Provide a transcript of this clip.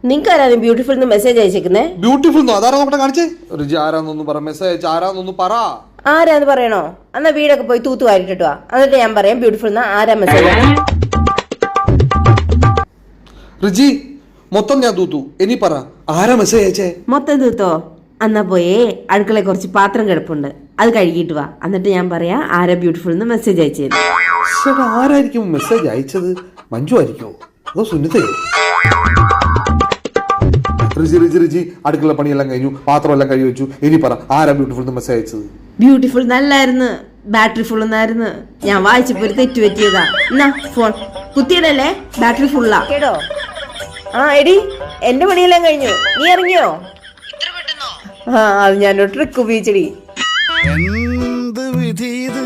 നിങ്ങൾക്ക് ആരാണ് beautiful message അയച്ചേക്കുന്നേ? Beautiful അതാരാ നോക്കട്ടെ കാണിച്ചേ. റിജി ആരാന്നൊന്ന് പറ, മെസ്സേജ് ആരാന്നൊന്ന് പറ. ആരാന്ന് പറയണോ? എന്നാ വീടൊക്കെ പോയി തൂത്തു വാരിട്ടിട്ട് വാ, എന്നിട്ട് ഞാൻ പറയാം ബ്യൂട്ടിഫുൾ ആരാ മെസ്സേജ്. റിജി മൊത്തം ഞാൻ തൂത്തു, ഇനി പറ ആരാ മെസ്സേജ് അയച്ചേ? മൊത്തം തൂത്തോ? എന്നാ പോയേ അടുക്കളയിൽ കുറച്ച് പാത്രം കിടപ്പുണ്ട്, അത് കഴുകിയിട്ട് വാ, എന്നിട്ട് ഞാൻ പറയാ ആരാ ബ്യൂട്ടിഫുൾ മെസ്സേജ് അയച്ചത്. ആരായിരിക്കും മെസ്സേജ് അയച്ചത്? മഞ്ജു ആയിരിക്കോ അതോ സുനിതയോ? റിജി റിജി റിജി അടുക്കള പണിയെല്ലാം കഴിഞ്ഞു, പാത്രം എല്ലാം കഴുകി വെച്ചു, ഇനി പറ ആരാ ബ്യൂട്ടിഫുൾ മെസ്സേജ് അയച്ചത്? ബ്യൂട്ടിഫുൾ നല്ലായിരുന്നു, ബാറ്ററി ഫുൾ എന്നായിരുന്നു. ഞാൻ വായിച്ചപ്പോ ഒരു തെറ്റ് പറ്റിയതാ. എന്നാ ഫോൺ കുത്തിയതല്ലേ, ബാറ്ററി ഫുള്ളാ കേട്ടോ. ആ എടി എന്റെ പണിയെല്ലാം കഴിഞ്ഞു, നീ ഇറങ്ങിയോ? ആ അത് ഞാനൊരു ട്രിക്ക് ഉപയോഗിച്ചടി. എന്ത് വിധി ഇത്?